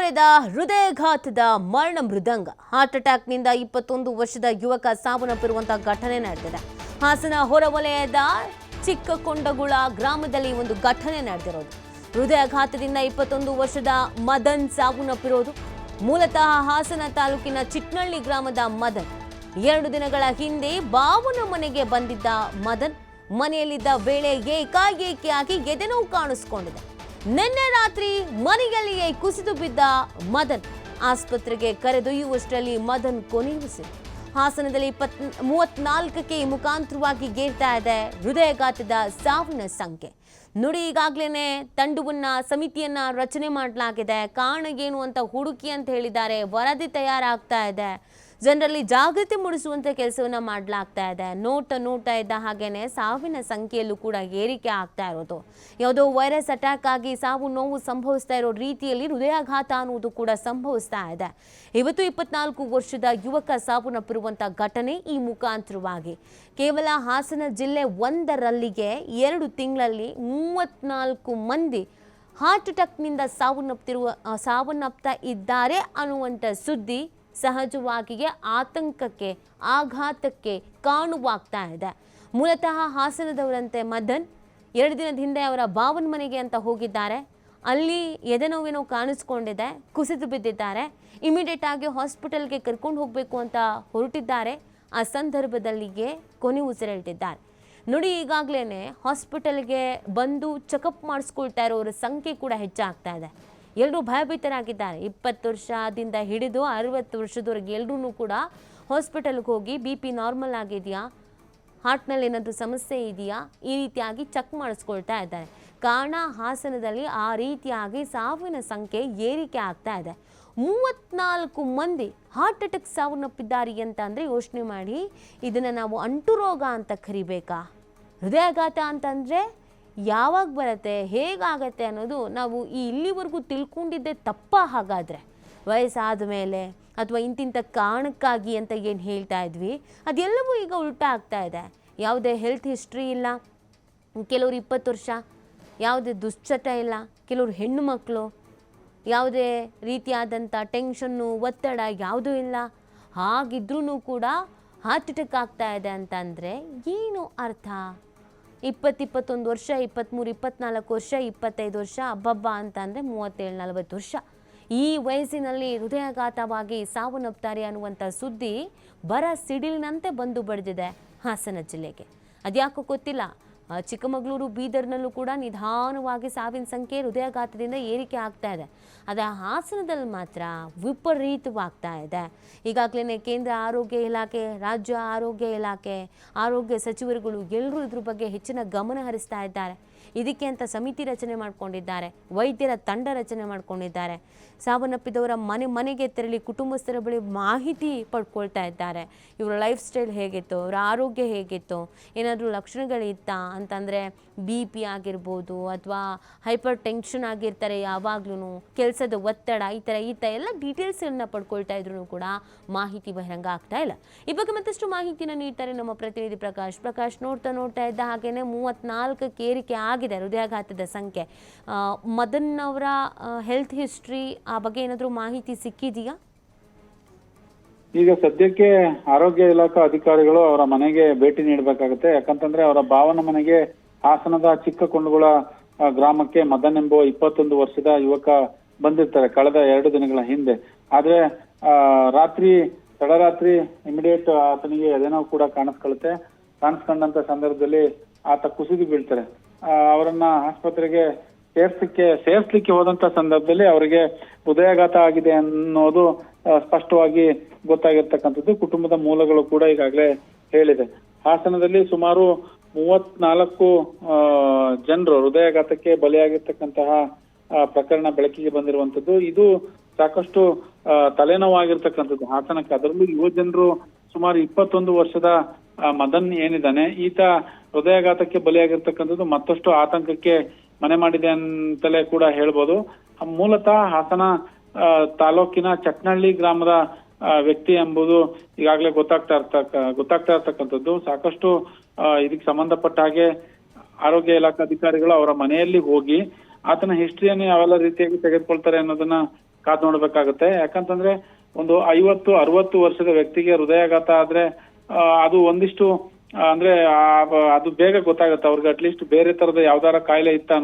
ಮುಂದುವರೆದ ಹೃದಯಘಾತದ ಮರಣ ಮೃದಂಗ. ಹಾರ್ಟ್ ಅಟ್ಯಾಕ್ನಿಂದ 21 ವರ್ಷದ ಯುವಕ ಸಾವನ್ನಪ್ಪಿರುವಂತಹ ಘಟನೆ ನಡೆದಿದೆ. ಹಾಸನ ಹೊರವಲಯದ ಚಿಕ್ಕಕೊಂಡಗುಳ ಗ್ರಾಮದಲ್ಲಿ ಒಂದು ಘಟನೆ ನಡೆದಿರೋದು. ಹೃದಯಾಘಾತದಿಂದ 21 ವರ್ಷದ ಮದನ್ ಸಾವನ್ನಪ್ಪಿರೋದು. ಮೂಲತಃ ಹಾಸನ ತಾಲೂಕಿನ ಚಿಟ್ನಳ್ಳಿ ಗ್ರಾಮದ ಮದನ್ 2 ದಿನಗಳ ಹಿಂದೆ ಬಾವನ ಮನೆಗೆ ಬಂದಿದ್ದ ಮದನ್ ಮನೆಯಲ್ಲಿದ್ದ ವೇಳೆ ಏಕಾಏಕಿಯಾಗಿ ಎದೆನೋವು ಕಾಣಿಸಿಕೊಂಡಿದೆ. ನಿನ್ನೆ ರಾತ್ರಿ ಮನೆಯಲ್ಲಿಯೇ ಕುಸಿದು ಬಿದ್ದ ಮದನ್ ಆಸ್ಪತ್ರೆಗೆ ಕರೆದೊಯ್ಯುವಷ್ಟರಲ್ಲಿ ಮದನ್ ಕೊನೆಯುಸಿರು. ಹಾಸನದಲ್ಲಿ 34ಕ್ಕೆ ಮುಖಾಂತರವಾಗಿ ಗೇರ್ತಾ ಇದೆ ಹೃದಯಾಘಾತದ ಸಾವಿನ ಸಂಖ್ಯೆ. ನೋಡಿ, ಈಗಾಗಲೇ ತಂಡವನ್ನ ಸಮಿತಿಯನ್ನ ರಚನೆ ಮಾಡಲಾಗಿದೆ. ಕಾರಣ ಏನು ಅಂತ ಹುಡುಕಿ ಅಂತ ಹೇಳಿದ್ದಾರೆ. ವರದಿ ತಯಾರಾಗ್ತಾ ಇದೆ. ಜನರಲ್ಲಿ ಜಾಗೃತಿ ಮೂಡಿಸುವಂತ ಕೆಲಸವನ್ನ ಮಾಡಲಾಗ್ತಾ ಇದೆ. ನೋಟ ಇದ್ದ ಹಾಗೇನೆ ಸಾವಿನ ಸಂಖ್ಯೆಯಲ್ಲೂ ಕೂಡ ಏರಿಕೆ ಆಗ್ತಾ ಇರೋದು. ಯಾವುದೋ ವೈರಸ್ ಅಟ್ಯಾಕ್ ಆಗಿ ಸಾವು ನೋವು ಸಂಭವಿಸ್ತಾ ಇರೋ ರೀತಿಯಲ್ಲಿ ಹೃದಯಾಘಾತ ಅನ್ನೋದು ಕೂಡ ಸಂಭವಿಸ್ತಾ ಇದೆ. ಇವತ್ತು 24 ವರ್ಷದ ಯುವಕ ಸಾವನ್ನಪ್ಪಿರುವಂತ ಘಟನೆ ಈ ಮುಖಾಂತರವಾಗಿ ಕೇವಲ ಹಾಸನ ಜಿಲ್ಲೆ ಒಂದರಲ್ಲಿಗೆ 2 ತಿಂಗಳಲ್ಲಿ 34 ಮಂದಿ ಹಾರ್ಟ್ ಅಟ್ಯಾಕ್ನಿಂದ ಸಾವನ್ನಪ್ತಾ ಇದ್ದಾರೆ ಅನ್ನುವಂಥ ಸುದ್ದಿ ಸಹಜವಾಗಿಯೇ ಆತಂಕಕ್ಕೆ ಆಘಾತಕ್ಕೆ ಕಾರಣವಾಗ್ತಾ ಇದೆ. ಮೂಲತಃ ಹಾಸನದವರಂತೆ ಮದನ್ 2 ದಿನದ ಹಿಂದೆ ಅವರ ಬಾವನ ಮನೆಗೆ ಅಂತ ಹೋಗಿದ್ದಾರೆ. ಅಲ್ಲಿ ಎದೆನೋವೇನೋ ಕಾಣಿಸ್ಕೊಂಡಿದೆ, ಕುಸಿದು ಬಿದ್ದಿದ್ದಾರೆ. ಇಮಿಡಿಯೇಟ್ ಆಗಿ ಹಾಸ್ಪಿಟಲ್ಗೆ ಕರ್ಕೊಂಡು ಹೋಗಬೇಕು ಅಂತ ಹೊರಟಿದ್ದಾರೆ. ಆ ಸಂದರ್ಭದಲ್ಲಿಯೇ ಕೊನೆ ಉಸಿರೆಳ್ತಿದ್ದಾರೆ. ನೋಡಿ, ಈಗಾಗಲೇ ಹಾಸ್ಪಿಟಲ್ಗೆ ಬಂದು ಚೆಕಪ್ ಮಾಡಿಸ್ಕೊಳ್ತಾ ಇರೋರ ಸಂಖ್ಯೆ ಕೂಡ ಹೆಚ್ಚಾಗ್ತಾ ಇದೆ. ಎಲ್ಲರೂ ಭಯಭೀತರಾಗಿದ್ದಾರೆ. 20 ವರ್ಷದಿಂದ ಹಿಡಿದು 60 ವರ್ಷದವರೆಗೆ ಎಲ್ಲರೂ ಕೂಡ ಹಾಸ್ಪಿಟಲ್ಗೆ ಹೋಗಿ BP ನಾರ್ಮಲ್ ಆಗಿದೆಯಾ, ಹಾರ್ಟ್ನಲ್ಲಿ ಏನಾದರೂ ಸಮಸ್ಯೆ ಇದೆಯಾ, ಈ ರೀತಿಯಾಗಿ ಚೆಕ್ ಮಾಡಿಸ್ಕೊಳ್ತಾ ಇದ್ದಾರೆ. ಕಾರಣ ಹಾಸನದಲ್ಲಿ ಆ ರೀತಿಯಾಗಿ ಸಾವಿನ ಸಂಖ್ಯೆ ಏರಿಕೆ ಆಗ್ತಾ ಇದೆ. 34 ಮಂದಿ ಹಾರ್ಟ್ ಅಟ್ಯಾಕ್ ಸಾವನ್ನಪ್ಪಿದ್ದಾರೆ ಅಂತ ಅಂದರೆ ಯೋಚನೆ ಮಾಡಿ, ಇದನ್ನು ನಾವು ಅಂಟು ರೋಗ ಅಂತ ಕರಿಬೇಕಾ? ಹೃದಯಾಘಾತ ಅಂತಂದರೆ ಯಾವಾಗ ಬರುತ್ತೆ, ಹೇಗಾಗತ್ತೆ ಅನ್ನೋದು ನಾವು ಇಲ್ಲಿವರೆಗೂ ತಿಳ್ಕೊಂಡಿದ್ದೆ ತಪ್ಪ. ಹಾಗಾದರೆ ವಯಸ್ಸಾದ ಮೇಲೆ ಅಥವಾ ಇಂತಿಂಥ ಕಾರಣಕ್ಕಾಗಿ ಅಂತ ಏನು ಹೇಳ್ತಾ ಇದ್ವಿ, ಅದೆಲ್ಲವೂ ಈಗ ಉಲ್ಟಾ ಆಗ್ತಾ ಇದೆ. ಯಾವುದೇ ಹೆಲ್ತ್ ಹಿಸ್ಟ್ರಿ ಇಲ್ಲ, ಕೆಲವರು 20 ವರ್ಷ, ಯಾವುದೇ ದುಶ್ಚಟ ಇಲ್ಲ, ಕೆಲವರು ಹೆಣ್ಣು ಮಕ್ಕಳು, ಯಾವುದೇ ರೀತಿಯಾದಂಥ ಟೆನ್ಷನ್ನು ಒತ್ತಡ ಯಾವುದೂ ಇಲ್ಲ. ಹಾಗಿದ್ರೂ ಕೂಡ ಹಾರ್ಟ್ ಅಟ್ಯಾಕ್ ಆಗ್ತಾ ಇದೆ ಅಂತಂದರೆ ಏನು ಅರ್ಥ? 20-21 ವರ್ಷ, 23-24 ವರ್ಷ, 25 ವರ್ಷ, ಅಬ್ಬಬ್ಬ ಅಂತಂದರೆ 37-40 ವರ್ಷ. ಈ ವಯಸ್ಸಿನಲ್ಲಿ ಹೃದಯಾಘಾತವಾಗಿ ಸಾವನ್ನಪ್ತಾರೆ ಅನ್ನುವಂಥ ಸುದ್ದಿ ಬರ ಸಿಡಿಲಿನಂತೆ ಬಂದು ಬಡಿದಿದೆ ಹಾಸನ ಜಿಲ್ಲೆಗೆ. ಅದ್ಯಾಕೋ ಗೊತ್ತಿಲ್ಲ, ಚಿಕ್ಕಮಗಳೂರು, ಬೀದರ್ನಲ್ಲೂ ಕೂಡ ನಿಧಾನವಾಗಿ ಸಾವಿನ ಸಂಖ್ಯೆ ಹೃದಯಾಘಾತದಿಂದ ಏರಿಕೆ ಆಗ್ತಾ ಇದೆ. ಆದರೆ ಹಾಸನದಲ್ಲಿ ಮಾತ್ರ ವಿಪರೀತವಾಗ್ತಾ ಇದೆ. ಈಗಾಗಲೇ ಕೇಂದ್ರ ಆರೋಗ್ಯ ಇಲಾಖೆ, ರಾಜ್ಯ ಆರೋಗ್ಯ ಇಲಾಖೆ, ಆರೋಗ್ಯ ಸಚಿವರುಗಳು ಎಲ್ಲರೂ ಇದ್ರ ಬಗ್ಗೆ ಹೆಚ್ಚಿನ ಗಮನ ಹರಿಸ್ತಾ ಇದ್ದಾರೆ. ಇದಕ್ಕೆ ಅಂತ ಸಮಿತಿ ರಚನೆ ಮಾಡ್ಕೊಂಡಿದ್ದಾರೆ, ವೈದ್ಯರ ತಂಡ ರಚನೆ ಮಾಡ್ಕೊಂಡಿದ್ದಾರೆ. ಸಾವನ್ನಪ್ಪಿದವರ ಮನೆಗೆ ತೆರಳಿ ಕುಟುಂಬಸ್ಥರ ಬಳಿ ಮಾಹಿತಿ ಪಡ್ಕೊಳ್ತಾ ಇದ್ದಾರೆ. ಇವರ ಲೈಫ್ ಸ್ಟೈಲ್ ಹೇಗಿತ್ತು, ಅವರ ಆರೋಗ್ಯ ಹೇಗಿತ್ತು, ಏನಾದರೂ ಲಕ್ಷಣಗಳಿತ್ತಾ ಅಂತಂದರೆ BP ಆಗಿರ್ಬೋದು, ಅಥವಾ ಹೈಪರ್ ಟೆನ್ಷನ್ ಆಗಿರ್ತಾರೆ, ಯಾವಾಗ್ಲೂ ಕೆಲಸದ ಒತ್ತಡ, ಈ ಥರ ಎಲ್ಲ ಡೀಟೇಲ್ಸನ್ನು ಪಡ್ಕೊಳ್ತಾ ಇದ್ರು ಕೂಡ ಮಾಹಿತಿ ಬಹಿರಂಗ ಆಗ್ತಾ ಇಲ್ಲ. ಈ ಬಗ್ಗೆ ಮತ್ತಷ್ಟು ಮಾಹಿತಿನ ನೀಡ್ತಾರೆ ನಮ್ಮ ಪ್ರತಿನಿಧಿ ಪ್ರಕಾಶ್. ನೋಡ್ತಾ ಇದ್ದ ಹಾಗೇನೆ 34ಕ್ಕೆ ಏರಿಕೆ ಆಗಿದೆ ಹೃದಯಾಘಾತದ ಸಂಖ್ಯೆ. ಮದನ್ ಅವರ ಹೆಲ್ತ್ ಹಿಸ್ಟ್ರಿ, ಆ ಬಗ್ಗೆ ಏನಾದರೂ ಮಾಹಿತಿ ಸಿಕ್ಕಿದೆಯಾ? ಈಗ ಸದ್ಯಕ್ಕೆ ಆರೋಗ್ಯ ಇಲಾಖಾ ಅಧಿಕಾರಿಗಳು ಅವರ ಮನೆಗೆ ಭೇಟಿ ನೀಡಬೇಕಾಗುತ್ತೆ. ಯಾಕಂತಂದ್ರೆ ಅವರ ಭಾವನ ಮನೆಗೆ ಹಾಸನದ ಚಿಕ್ಕಕೊಂಡಗುಳ ಗ್ರಾಮಕ್ಕೆ ಮದನ್ ಎಂಬ 21 ವರ್ಷದ ಯುವಕ ಬಂದಿರ್ತಾರೆ ಕಳೆದ 2 ದಿನಗಳ ಹಿಂದೆ. ಆದ್ರೆ ತಡರಾತ್ರಿ ಇಮಿಡಿಯೇಟ್ ಆತನಿಗೆ ಎದೆನೋವು ಕೂಡ ಕಾಣಿಸ್ಕೊಂಡಂತ ಸಂದರ್ಭದಲ್ಲಿ ಆತ ಕುಸಿದು ಬೀಳ್ತಾರೆ. ಅವರನ್ನ ಆಸ್ಪತ್ರೆಗೆ ಸೇರ್ಸ್ಲಿಕ್ಕೆ ಹೋದಂತ ಸಂದರ್ಭದಲ್ಲಿ ಅವರಿಗೆ ಹೃದಯಾಘಾತ ಆಗಿದೆ ಅನ್ನೋದು ಸ್ಪಷ್ಟವಾಗಿ ಗೊತ್ತಾಗಿರ್ತಕ್ಕಂಥದ್ದು ಕುಟುಂಬದ ಮೂಲಗಳು ಕೂಡ ಈಗಾಗಲೇ ಹೇಳಿದೆ. ಹಾಸನದಲ್ಲಿ ಸುಮಾರು 34 ಜನರು ಹೃದಯಾಘಾತಕ್ಕೆ ಬಲಿಯಾಗಿರ್ತಕ್ಕಂತಹ ಪ್ರಕರಣ ಬೆಳಕಿಗೆ ಬಂದಿರುವಂತದ್ದು. ಇದು ಸಾಕಷ್ಟು ತಲೆನೋವಾಗಿರ್ತಕ್ಕಂಥದ್ದು ಹಾಸನಕ್ಕೆ. ಅದರಲ್ಲೂ ಯುವ ಜನರು ಸುಮಾರು 21 ವರ್ಷದ ಮದನ್ ಏನಿದ್ದಾನೆ, ಈತ ಹೃದಯಾಘಾತಕ್ಕೆ ಬಲಿಯಾಗಿರ್ತಕ್ಕಂಥದ್ದು ಮತ್ತಷ್ಟು ಆತಂಕಕ್ಕೆ ಮನೆ ಮಾಡಿದೆ ಅಂತಲೇ ಕೂಡ ಹೇಳ್ಬೋದು. ಮೂಲತಃ ಹಾಸನ ತಾಲೂಕಿನ ಚಟ್ನಳ್ಳಿ ಗ್ರಾಮದ ವ್ಯಕ್ತಿ ಎಂಬುದು ಈಗಾಗಲೇ ಗೊತ್ತಾಗ್ತಾ ಇರ್ತಕ್ಕಂಥದ್ದು. ಸಾಕಷ್ಟು ಇದಕ್ಕೆ ಸಂಬಂಧಪಟ್ಟ ಹಾಗೆ ಆರೋಗ್ಯ ಇಲಾಖಾ ಅಧಿಕಾರಿಗಳು ಅವರ ಮನೆಯಲ್ಲಿ ಹೋಗಿ ಆತನ ಹಿಸ್ಟ್ರಿಯನ್ನು ಯಾವೆಲ್ಲ ರೀತಿಯಾಗಿ ತೆಗೆದುಕೊಳ್ತಾರೆ ಅನ್ನೋದನ್ನ ಕಾದ್ ನೋಡ್ಬೇಕಾಗುತ್ತೆ. ಯಾಕಂತಂದ್ರೆ ಒಂದು 50-60 ವರ್ಷದ ವ್ಯಕ್ತಿಗೆ ಹೃದಯಾಘಾತ ಆದ್ರೆ ಅದು ಒಂದಿಷ್ಟು ಅಂದ್ರೆ ಅದು ಬೇಗ ಗೊತ್ತಾಗುತ್ತೆ ಅವ್ರಿಗೆ. ಅಟ್ಲೀಸ್ಟ್ ಬೇರೆ ತರದ ಯಾವ್ದಾರ ಕಾಯಿಲೆ ಇತ್ತ ಅನ್ನೋದು